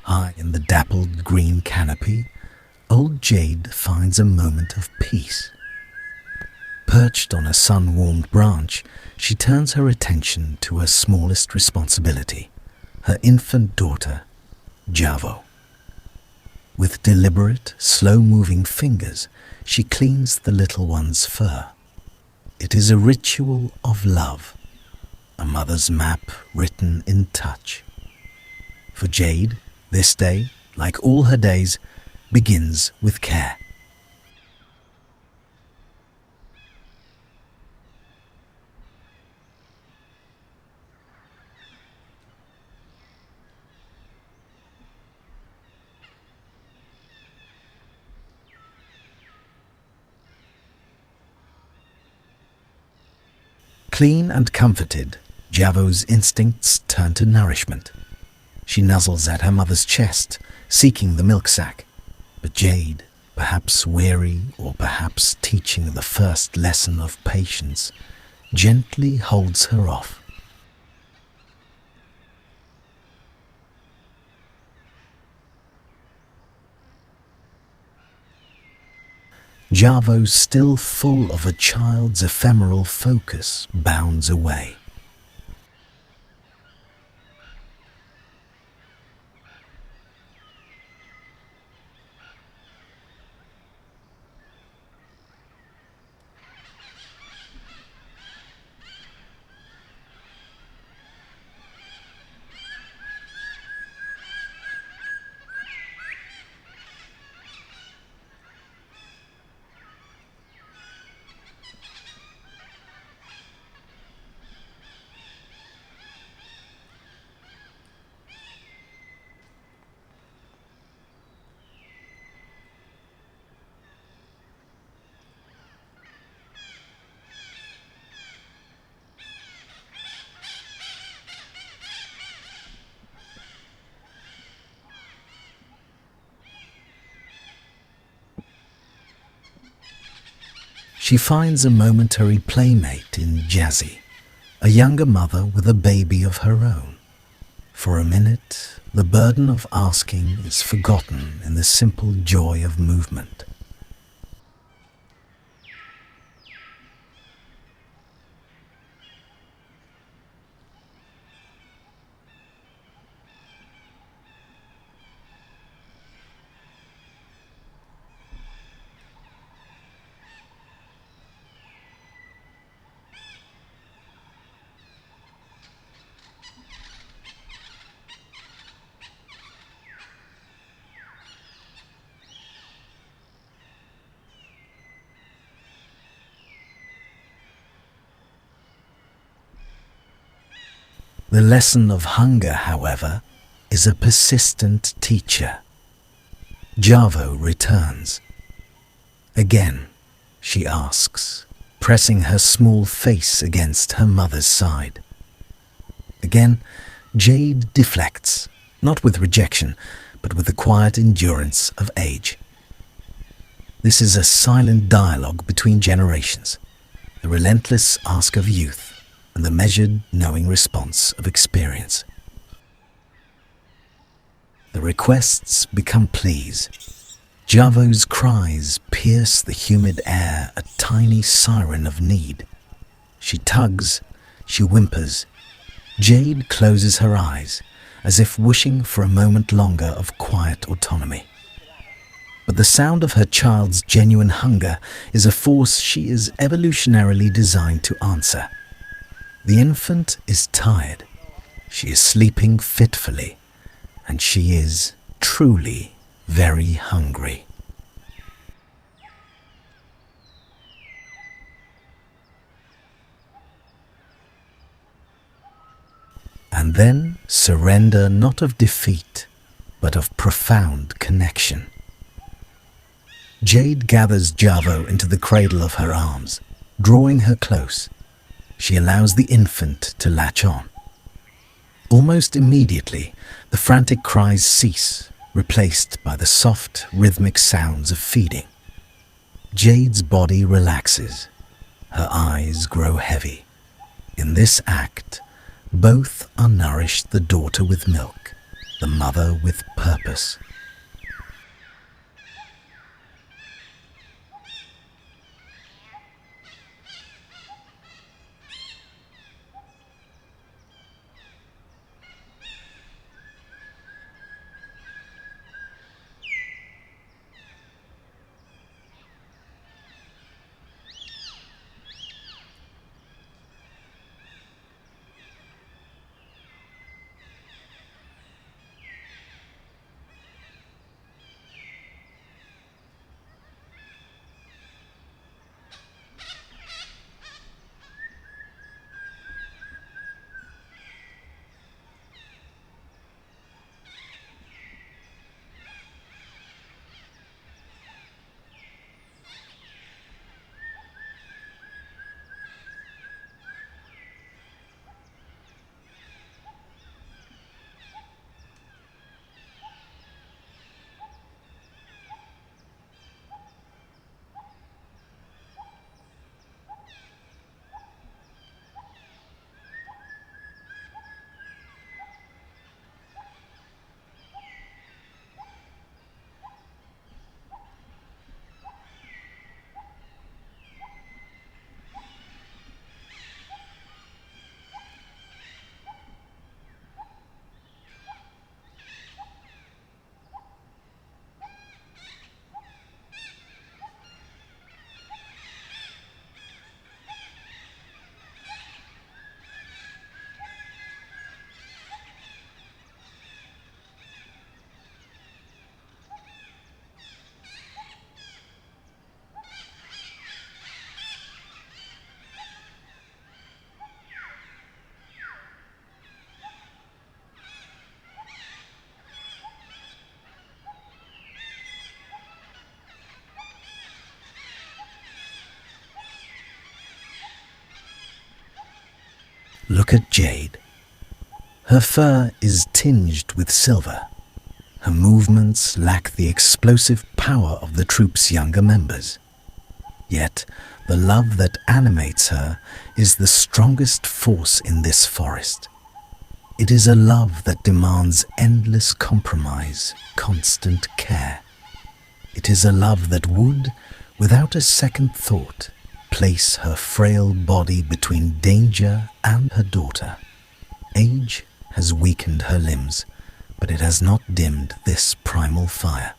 High in the dappled green canopy, old Jade finds a moment of peace. Perched on a sun-warmed branch, she turns her attention to her smallest responsibility, her infant daughter, Javo. With deliberate, slow-moving fingers, she cleans the little one's fur. It is a ritual of love, a mother's map written in touch. For Jade, this day, like all her days, begins with care. Clean and comforted, Javo's instincts turn to nourishment. She nuzzles at her mother's chest, seeking the milk sack. But Jade, perhaps weary or perhaps teaching the first lesson of patience, gently holds her off. Javo, still full of a child's ephemeral focus, bounds away. She finds a momentary playmate in Jazzy, a younger mother with a baby of her own. For a minute, the burden of asking is forgotten in the simple joy of movement. The lesson of hunger, however, is a persistent teacher. Javo returns. Again, she asks, pressing her small face against her mother's side. Again, Jade deflects, not with rejection, but with the quiet endurance of age. This is a silent dialogue between generations, the relentless ask of youth, and the measured, knowing response of experience. The requests become pleas. Javo's cries pierce the humid air, a tiny siren of need. She tugs, she whimpers. Jade closes her eyes, as if wishing for a moment longer of quiet autonomy. But the sound of her child's genuine hunger is a force she is evolutionarily designed to answer. The infant is tired, she is sleeping fitfully, and she is truly very hungry. And then surrender not of defeat, but of profound connection. Jade gathers Javo into the cradle of her arms, drawing her close. She allows the infant to latch on. Almost immediately, the frantic cries cease, replaced by the soft, rhythmic sounds of feeding. Jade's body relaxes. Her eyes grow heavy. In this act, both are nourished the daughter with milk, the mother with purpose. Look at Jade. Her fur is tinged with silver. Her movements lack the explosive power of the troop's younger members. Yet, the love that animates her is the strongest force in this forest. It is a love that demands endless compromise, constant care. It is a love that would, without a second thought, place her frail body between danger and her daughter. Age has weakened her limbs, but it has not dimmed this primal fire.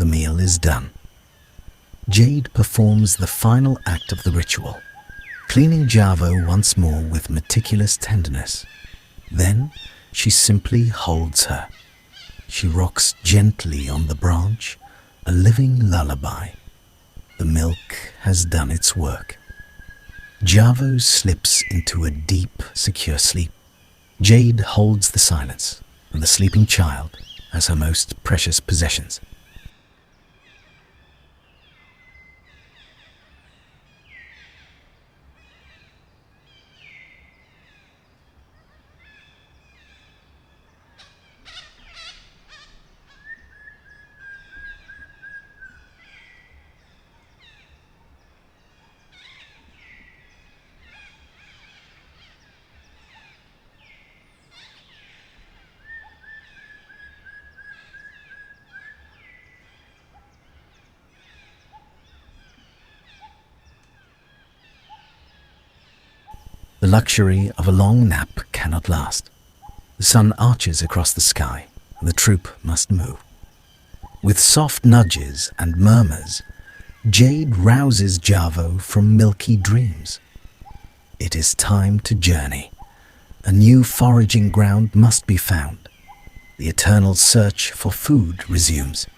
meal is done. Jade performs the final act of the ritual, cleaning Javo once more with meticulous tenderness. Then she simply holds her. She rocks gently on the branch, a living lullaby. The milk has done its work. Javo slips into a deep, secure sleep. Jade holds the silence and the sleeping child as her most precious possessions. The luxury of a long nap cannot last. The sun arches across the sky, and the troop must move. With soft nudges and murmurs, Jade rouses Javo from milky dreams. It is time to journey. A new foraging ground must be found. The eternal search for food resumes.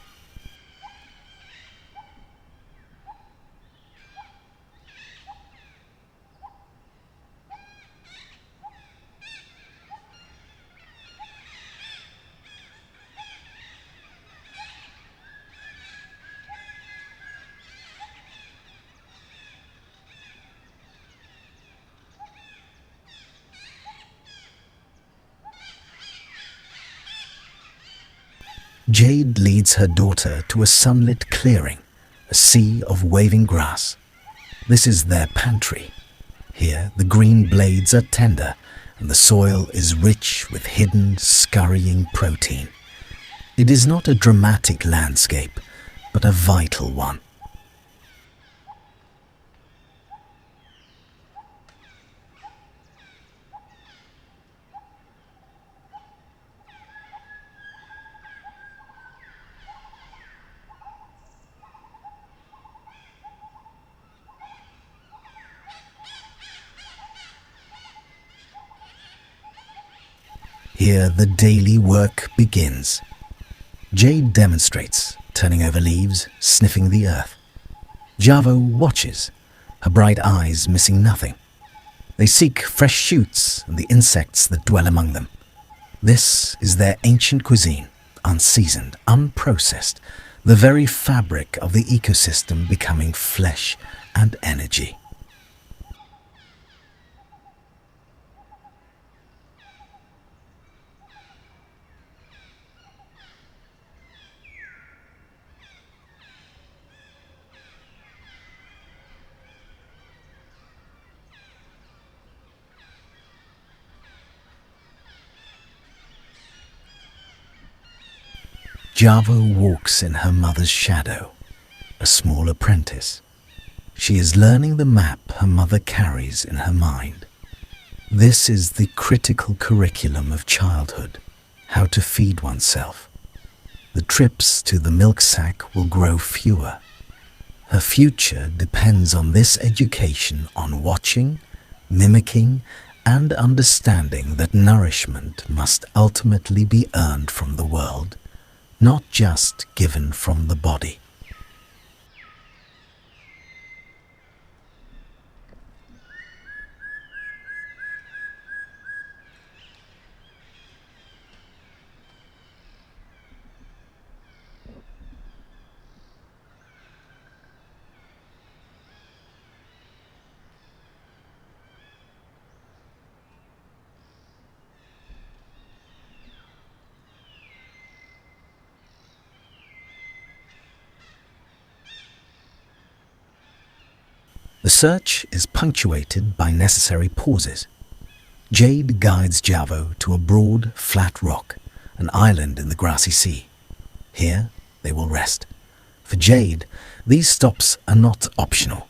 Jade leads her daughter to a sunlit clearing, a sea of waving grass. This is their pantry. Here the green blades are tender and the soil is rich with hidden, scurrying protein. It is not a dramatic landscape, but a vital one. Here the daily work begins. Jade demonstrates, turning over leaves, sniffing the earth. Javo watches, her bright eyes missing nothing. They seek fresh shoots and the insects that dwell among them. This is their ancient cuisine, unseasoned, unprocessed, the very fabric of the ecosystem becoming flesh and energy. Javo walks in her mother's shadow, a small apprentice. She is learning the map her mother carries in her mind. This is the critical curriculum of childhood, how to feed oneself. The trips to the milk sack will grow fewer. Her future depends on this education, on watching, mimicking, and understanding that nourishment must ultimately be earned from the world, not just given from the body. The search is punctuated by necessary pauses. Jade guides Javo to a broad, flat rock, an island in the grassy sea. Here they will rest. For Jade, these stops are not optional.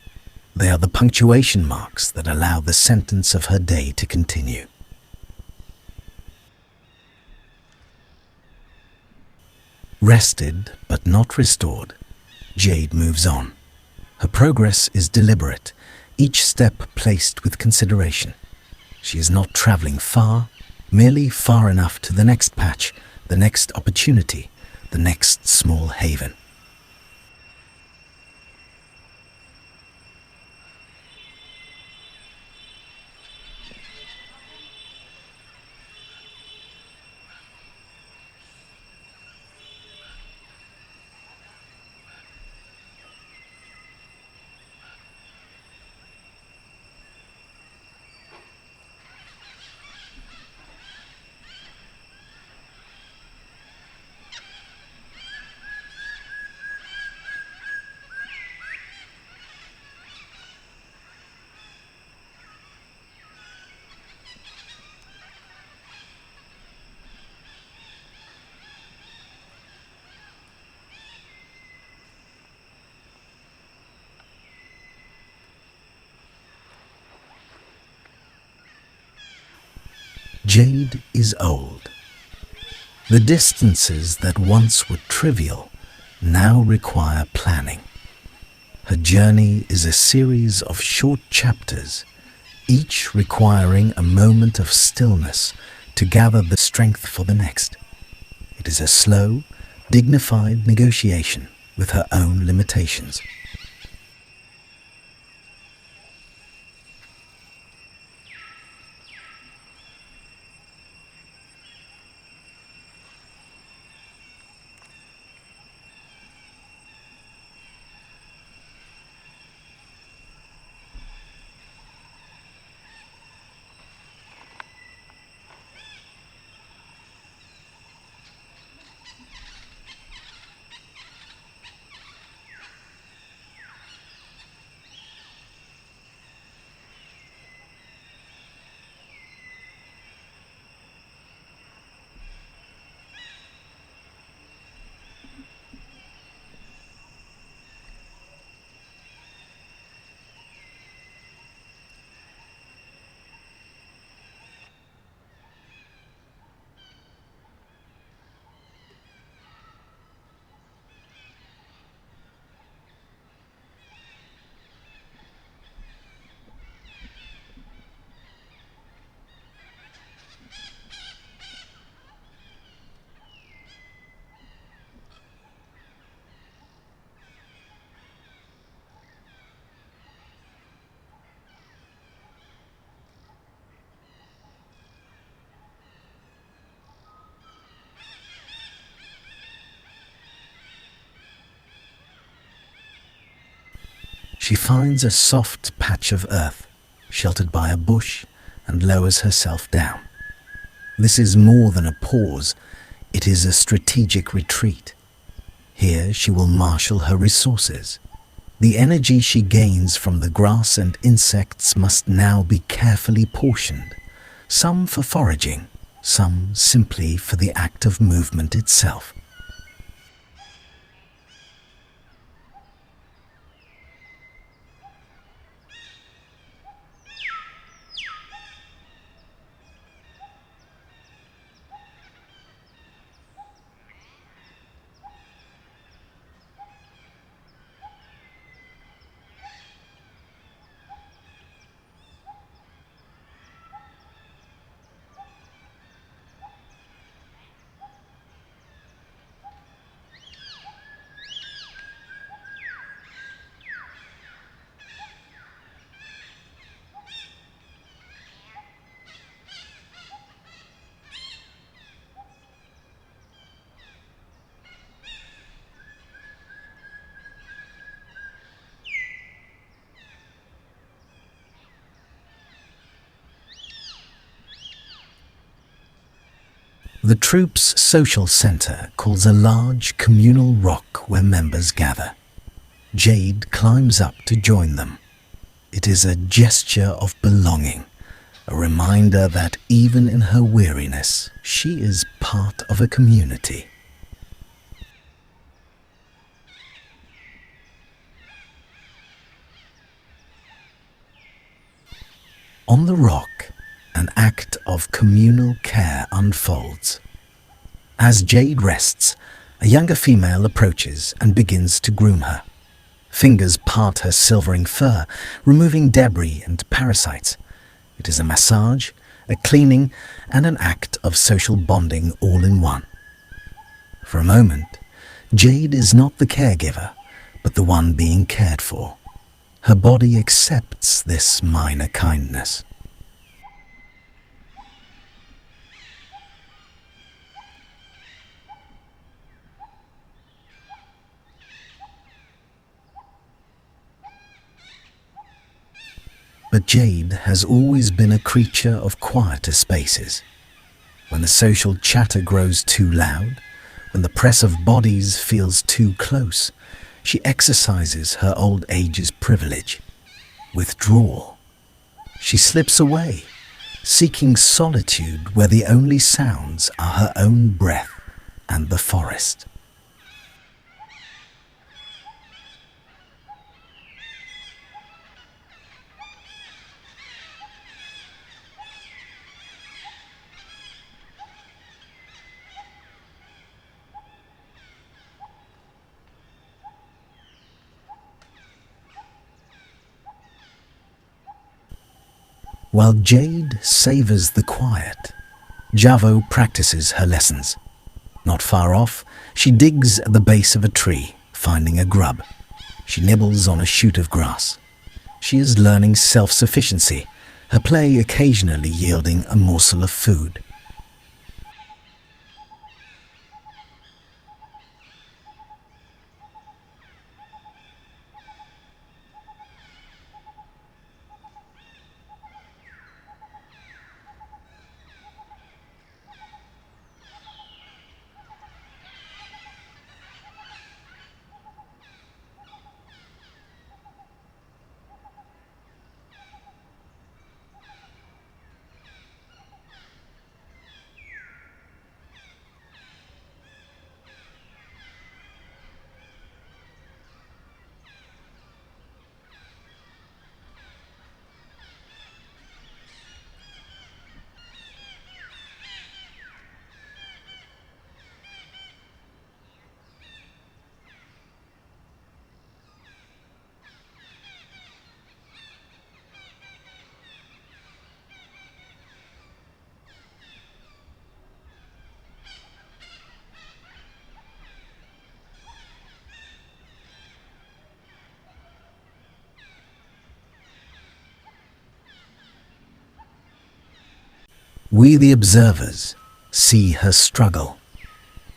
They are the punctuation marks that allow the sentence of her day to continue. Rested but not restored, Jade moves on. Her progress is deliberate, each step placed with consideration. She is not traveling far, merely far enough to the next patch, the next opportunity, the next small haven. Jade is old. The distances that once were trivial now require planning. Her journey is a series of short chapters, each requiring a moment of stillness to gather the strength for the next. It is a slow, dignified negotiation with her own limitations. She finds a soft patch of earth, sheltered by a bush, and lowers herself down. This is more than a pause, it is a strategic retreat. Here she will marshal her resources. The energy she gains from the grass and insects must now be carefully portioned, some for foraging, some simply for the act of movement itself. The troop's social center calls a large communal rock where members gather. Jade climbs up to join them. It is a gesture of belonging, a reminder that even in her weariness, she is part of a community. On the rock, an act of communal care unfolds. As Jade rests, A younger female approaches and begins to groom her. Fingers part her silvering fur, removing debris and parasites. It is a massage, a cleaning, and an act of social bonding all in one. For a moment, Jade is not the caregiver, but the one being cared for. Her body accepts this minor kindness. But Jade has always been a creature of quieter spaces. When the social chatter grows too loud, when the press of bodies feels too close, she exercises her old age's privilege, withdrawal. She slips away, seeking solitude where the only sounds are her own breath and the forest. While Jade savors the quiet, Javo practices her lessons. Not far off, she digs at the base of a tree, finding a grub. She nibbles on a shoot of grass. She is learning self-sufficiency, her play occasionally yielding a morsel of food. We, the observers, see her struggle.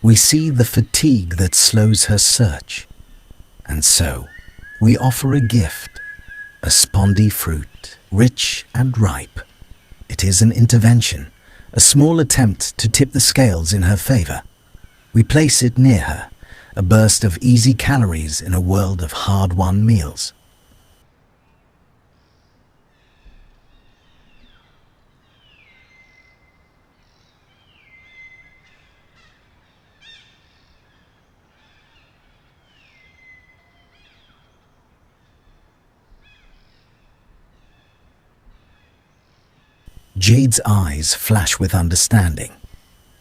We see the fatigue that slows her search. And so, we offer a gift, a spondy fruit, rich and ripe. It is an intervention, a small attempt to tip the scales in her favor. We place it near her, a burst of easy calories in a world of hard-won meals. Jade's eyes flash with understanding.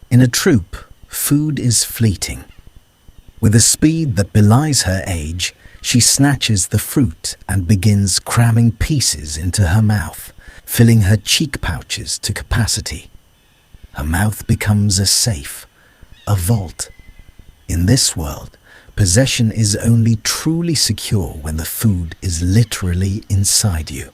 In a troop, food is fleeting. With a speed that belies her age, she snatches the fruit and begins cramming pieces into her mouth, filling her cheek pouches to capacity. Her mouth becomes a safe, a vault. In this world, possession is only truly secure when the food is literally inside you.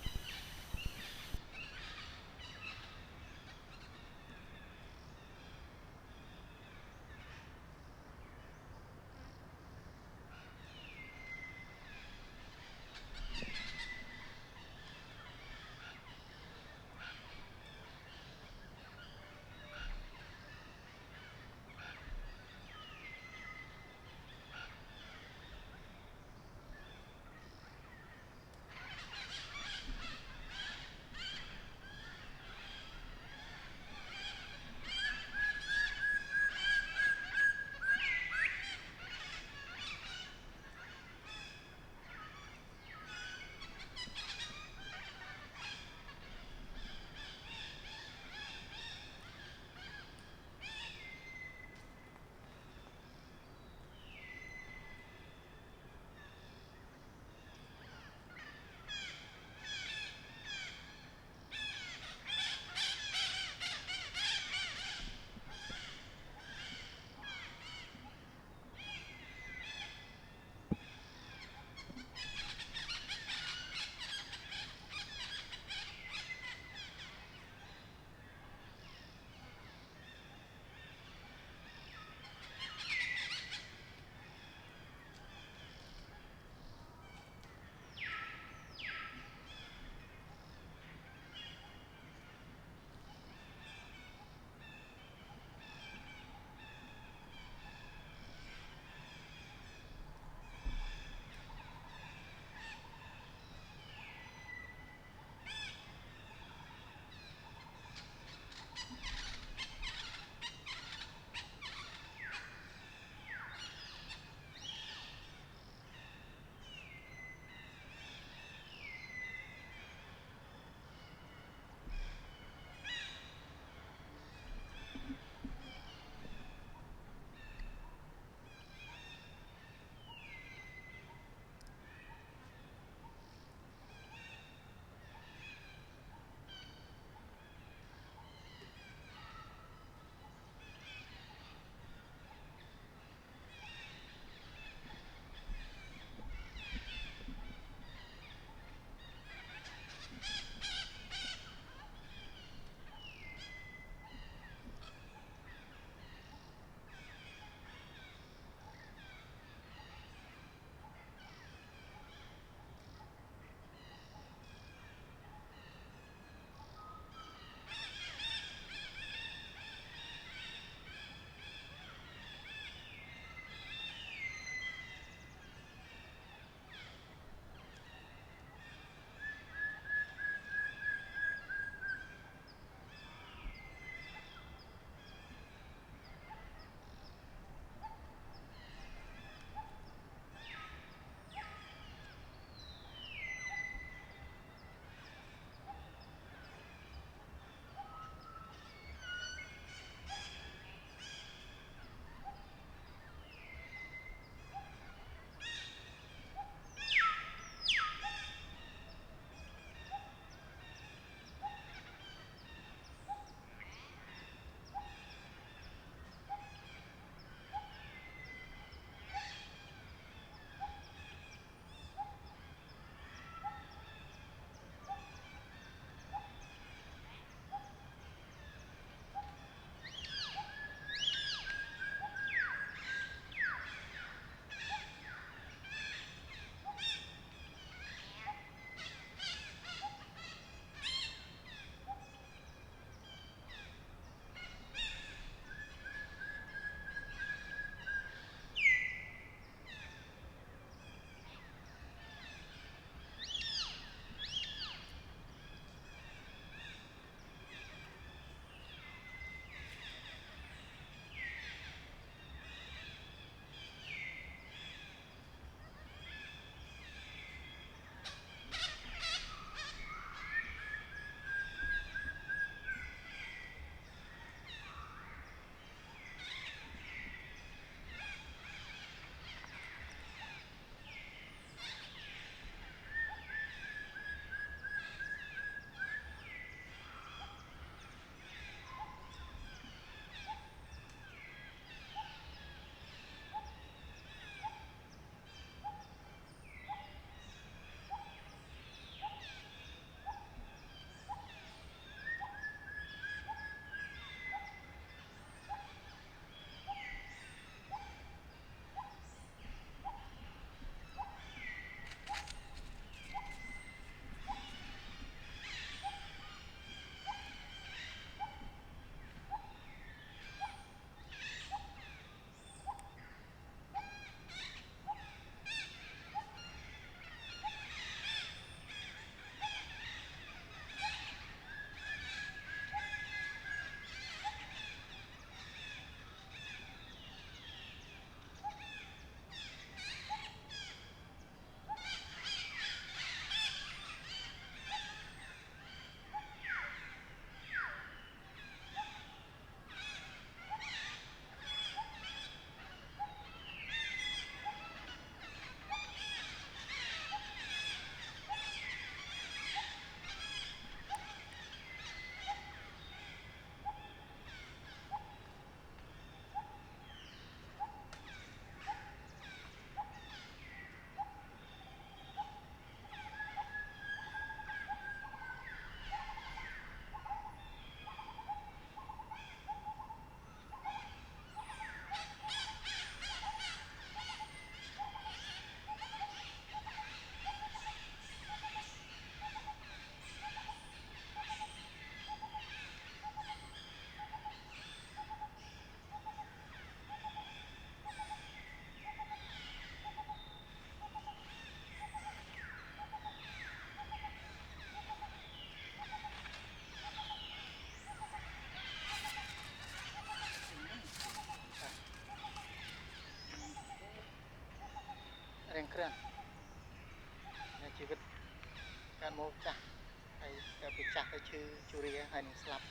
Churia hay nung slap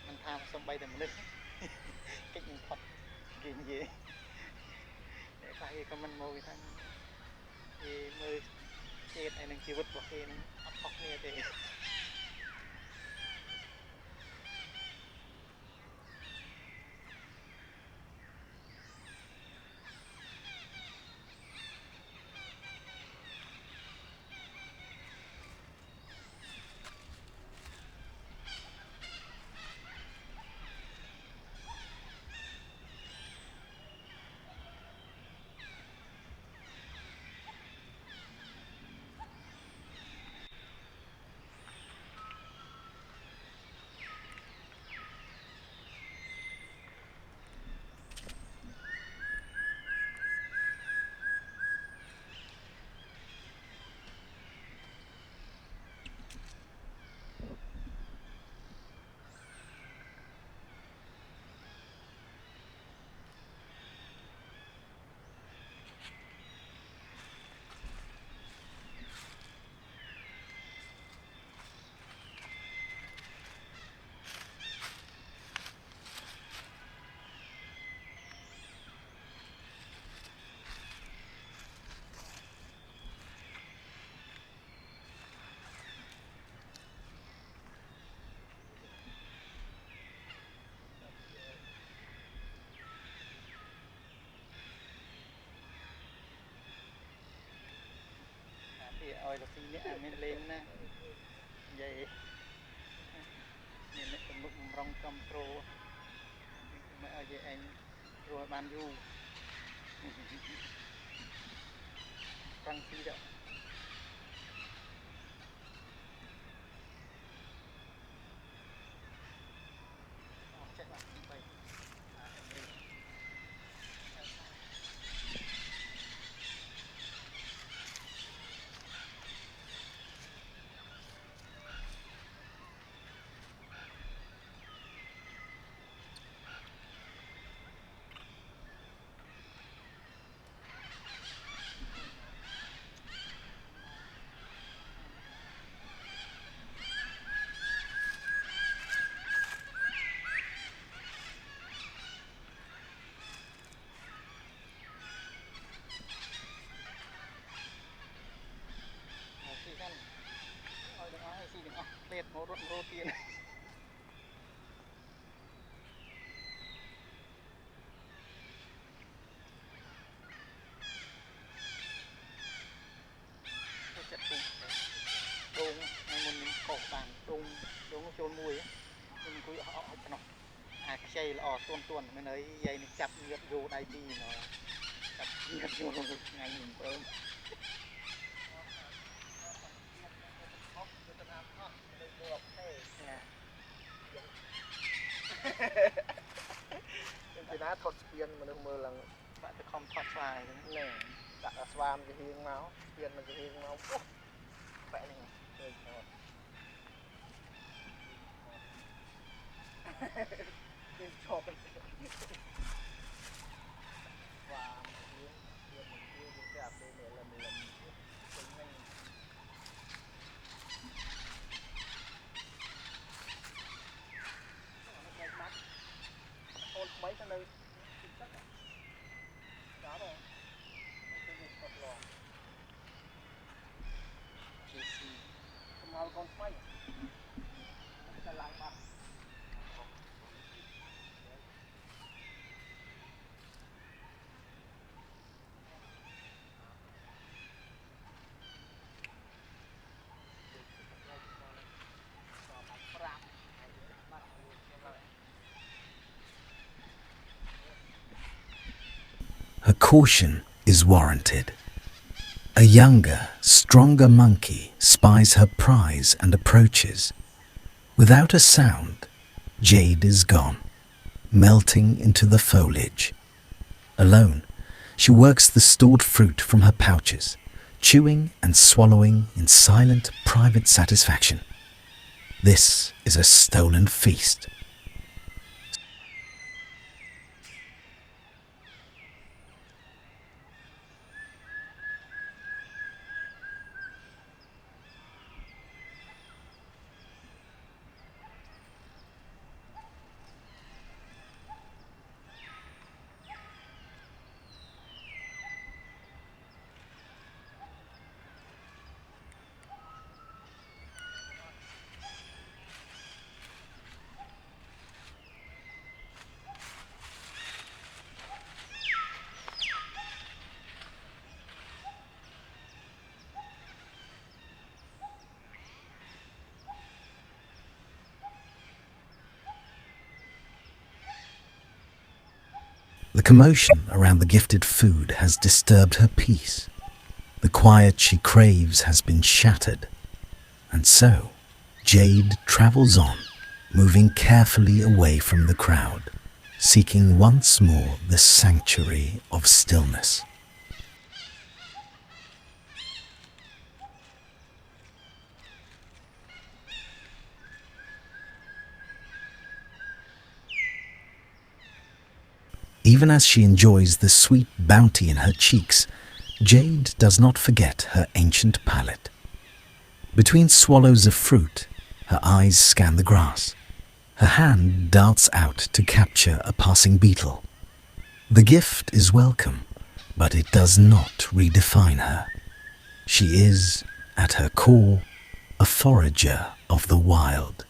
mình tham xong bay tầm nước cách mình phật gì gì để phải comment mô cái thằng gì mơ chết hay nung chi vứt vào kia nung ấp ốc này thì ឲ្យតែពីរនាក់មានលេងណានិយាយមានអ្នកទំនុកម្រងគ្រប់គ្រងមិនឲ្យនិយាយឯងរស់បានយូរតាំងពីដល់ចេះបាទបី Liệt một rô tiền chất cùng đông hay một những cổ bàn đông đông trôn mùi mình cứ họ nó chơi là tuôn tuôn mới nói dây nó chặt nhiệt vô đây đi nó chặt nhiệt vô ngày mình bơm thì đã thọt spiên mà được mơ là bạn phải không thọt xoài này đặt là xoàm cái hiên máu spiên là cái hiên máu vậy này cho cái và hiên mình kia cái cà phê này là mình làm mấy cái nơi đó rồi cái gì cột lò không con quay cái lăng ba Her caution is warranted. A younger, stronger monkey spies her prize and approaches. Without a sound, Jade is gone, melting into the foliage. Alone, she works the stored fruit from her pouches, chewing and swallowing in silent, private satisfaction. This is a stolen feast. commotion around the gifted food has disturbed her peace. The quiet she craves has been shattered. And so, Jade travels on, moving carefully away from the crowd, seeking once more the sanctuary of stillness. Even as she enjoys the sweet bounty in her cheeks, Jade does not forget her ancient palate. Between swallows of fruit, her eyes scan the grass. Her hand darts out to capture a passing beetle. The gift is welcome, but it does not redefine her. She is, at her core, a forager of the wild.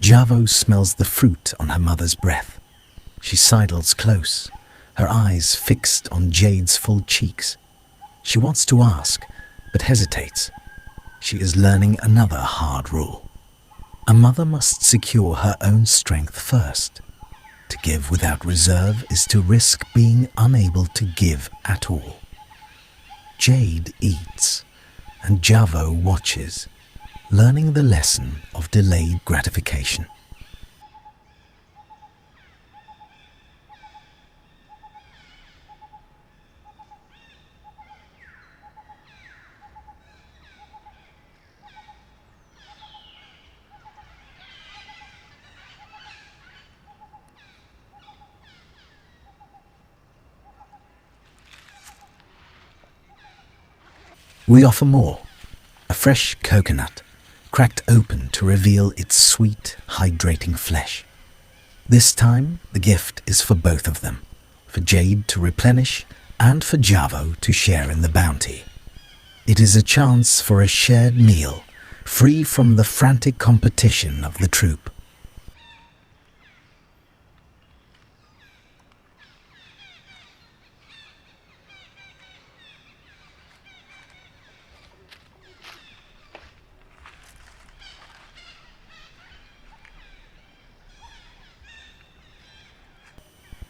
Javo smells the fruit on her mother's breath. She sidles close, her eyes fixed on Jade's full cheeks. She wants to ask, but hesitates. She is learning another hard rule. A mother must secure her own strength first. To give without reserve is to risk being unable to give at all. Jade eats, and Javo watches, learning the lesson of delayed gratification. We offer more, a fresh coconut, cracked open to reveal its sweet, hydrating flesh. This time, the gift is for both of them, for Jade to replenish and for Javo to share in the bounty. It is a chance for a shared meal, free from the frantic competition of the troop.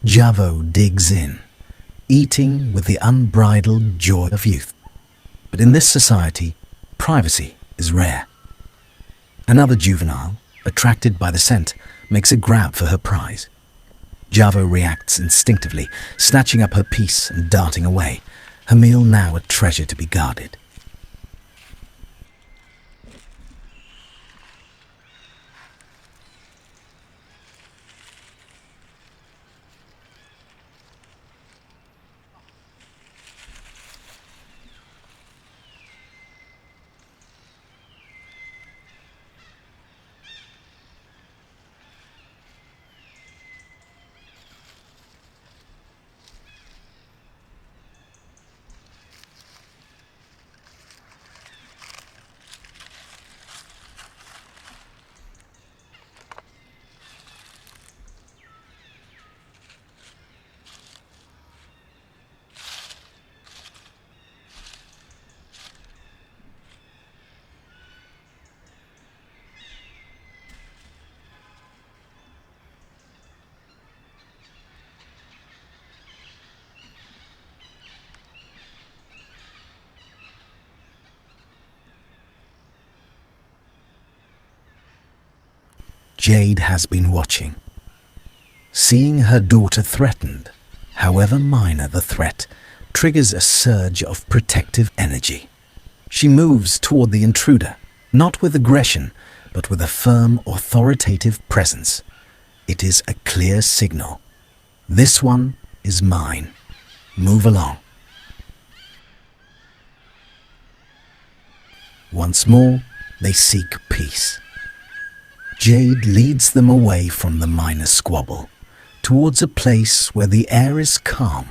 Javo digs in, eating with the unbridled joy of youth. But in this society, privacy is rare. Another juvenile, attracted by the scent, makes a grab for her prize. Javo reacts instinctively, snatching up her piece and darting away, her meal now a treasure to be guarded. Jade has been watching. Seeing her daughter threatened, however minor the threat, triggers a surge of protective energy. She moves toward the intruder, not with aggression, but with a firm, authoritative presence. It is a clear signal. This one is mine. Move along. Once more, they seek peace. Jade leads them away from the minor squabble, towards a place where the air is calm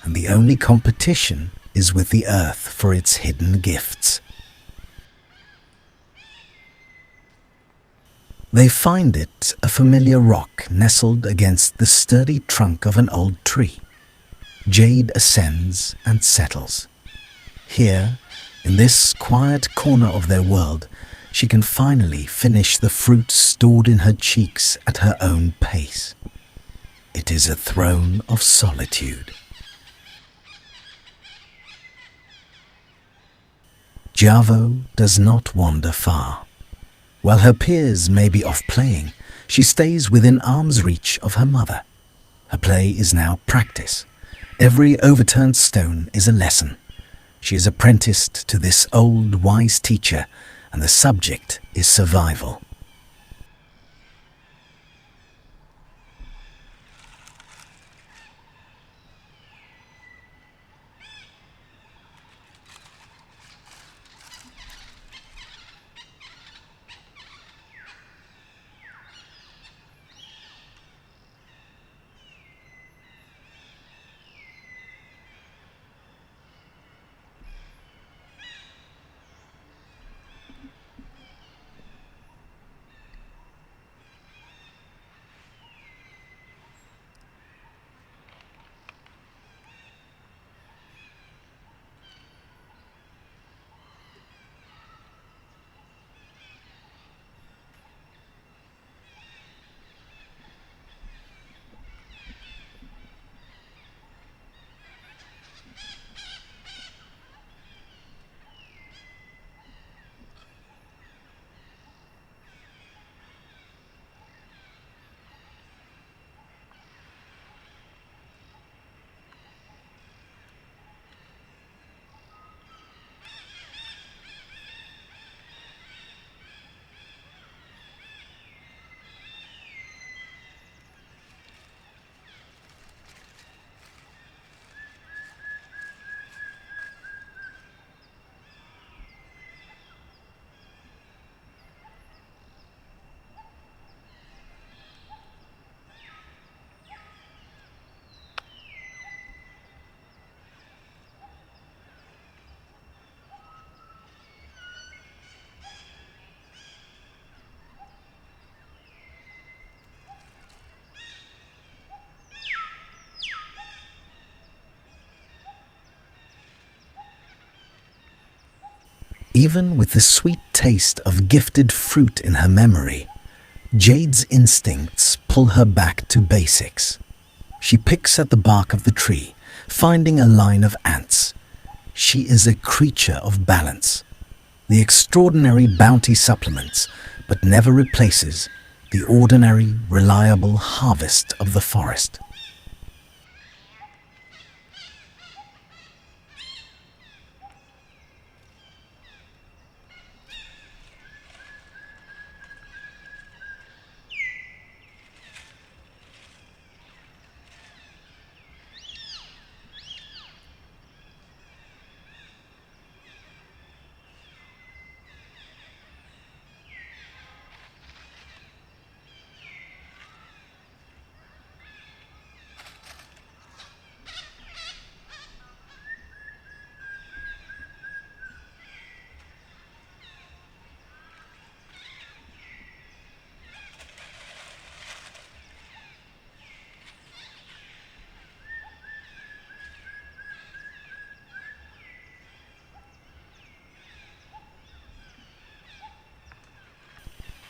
and the only competition is with the earth for its hidden gifts. They find it a familiar rock nestled against the sturdy trunk of an old tree. Jade ascends and settles. Here, in this quiet corner of their world, she can finally finish the fruit stored in her cheeks at her own pace. It is a throne of solitude. Javo does not wander far. While her peers may be off playing, she stays within arm's reach of her mother. Her play is now practice. Every overturned stone is a lesson. She is apprenticed to this old wise teacher, and the subject is survival. Even with the sweet taste of gifted fruit in her memory, Jade's instincts pull her back to basics. She picks at the bark of the tree, finding a line of ants. She is a creature of balance. The extraordinary bounty supplements, but never replaces the ordinary, reliable harvest of the forest.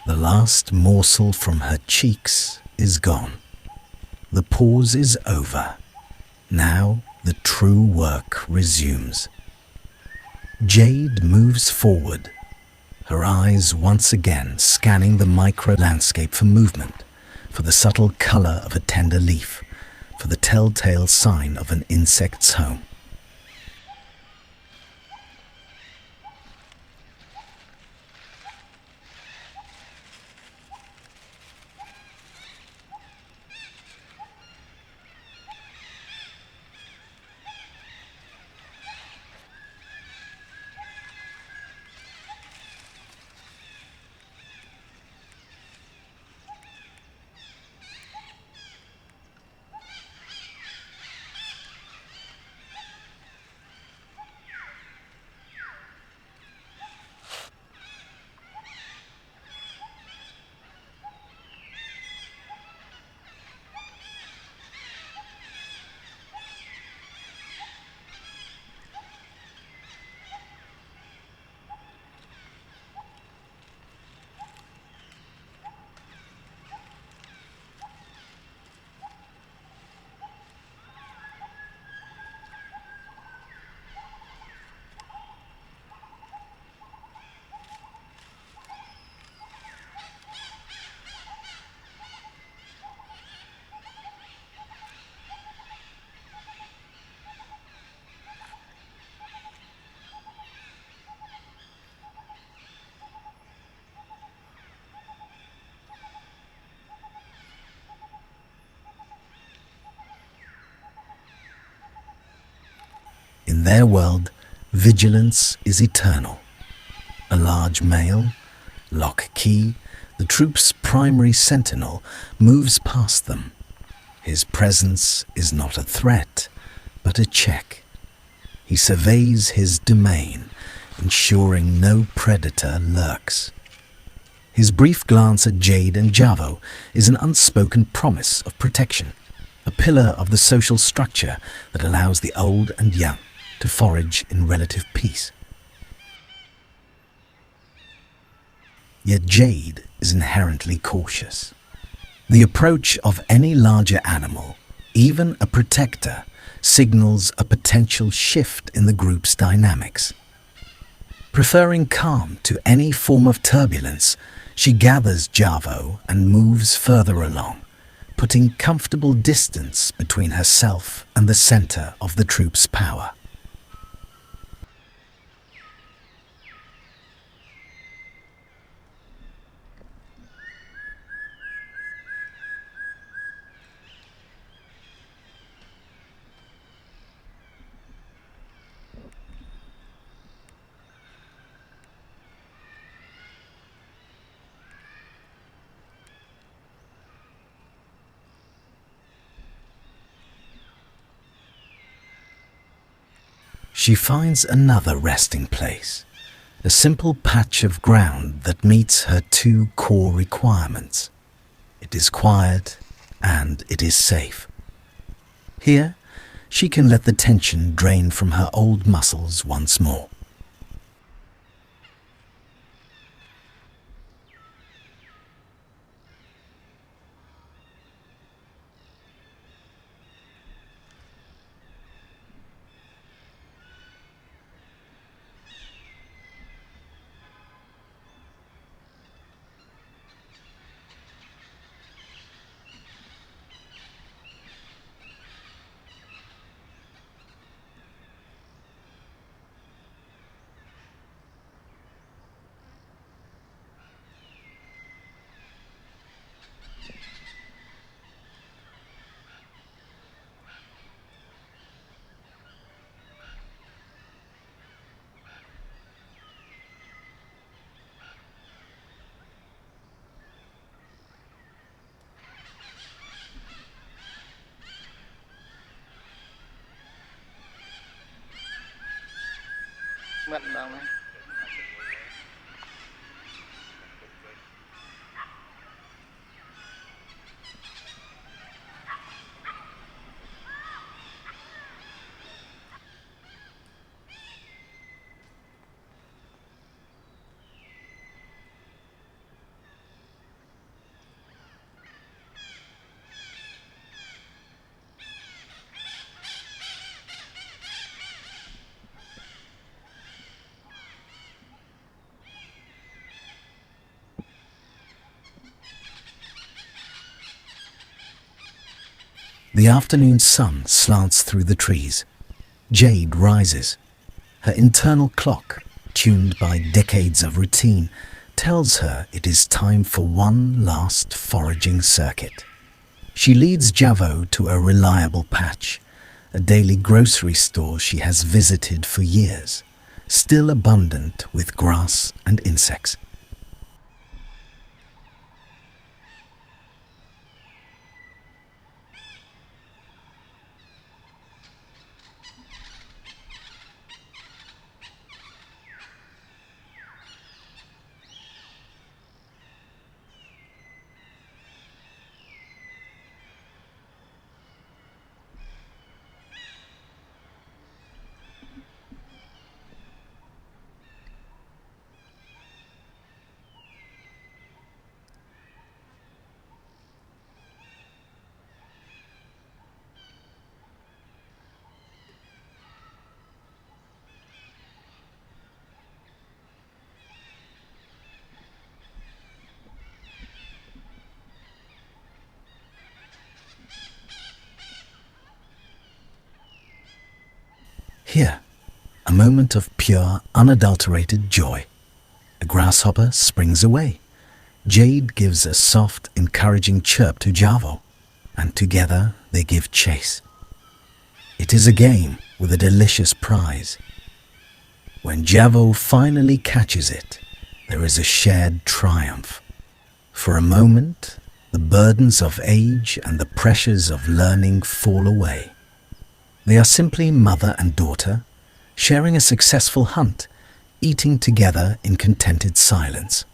The last morsel from her cheeks is gone. The pause is over. Now the true work resumes. Jade moves forward. her eyes once again scanning the micro-landscape for movement, for the subtle color of a tender leaf, for the telltale sign of an insect's home. In their world, vigilance is eternal. A large male, lock key, the troop's primary sentinel, moves past them. His presence is not a threat, but a check. He surveys his domain, ensuring no predator lurks. His brief glance at Jade and Javo is an unspoken promise of protection, a pillar of the social structure that allows the old and young to forage in relative peace. Yet Jade is inherently cautious. The approach of any larger animal, even a protector, signals a potential shift in the group's dynamics. Preferring calm to any form of turbulence, she gathers Javo and moves further along, putting comfortable distance between herself and the center of the troop's power. She finds another resting place, a simple patch of ground that meets her two core requirements. It is quiet and it is safe. Here, she can let the tension drain from her old muscles once more. Mận vào này. The afternoon sun slants through the trees. Jade rises. Her internal clock, tuned by decades of routine, tells her it is time for one last foraging circuit. She leads Javo to a reliable patch, a daily grocery store she has visited for years, still abundant with grass and insects. Here, a moment of pure, unadulterated joy. A grasshopper springs away. Jade gives a soft, encouraging chirp to Javo, and together they give chase. It is a game with a delicious prize. When Javo finally catches it, there is a shared triumph. For a moment, the burdens of age and the pressures of learning fall away. They are simply mother and daughter, sharing a successful hunt, eating together in contented silence.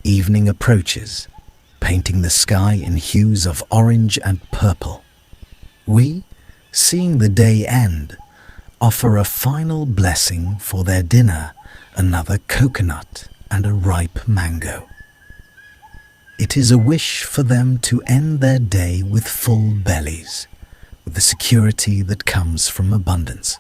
Evening approaches, painting the sky in hues of orange and purple. We, seeing the day end, offer a final blessing for their dinner, another coconut and a ripe mango. It is a wish for them to end their day with full bellies, with the security that comes from abundance.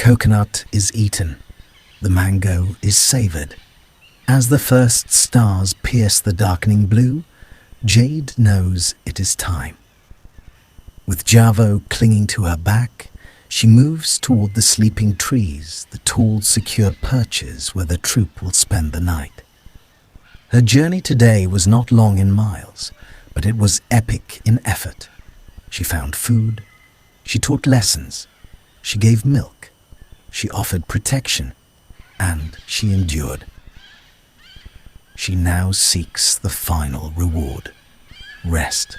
coconut is eaten. The mango is savoured. As the first stars pierce the darkening blue, Jade knows it is time. With Javo clinging to her back, she moves toward the sleeping trees, the tall, secure perches where the troop will spend the night. Her journey today was not long in miles, but it was epic in effort. She found food, she taught lessons, she gave milk, she offered protection, and she endured. She now seeks the final reward: rest.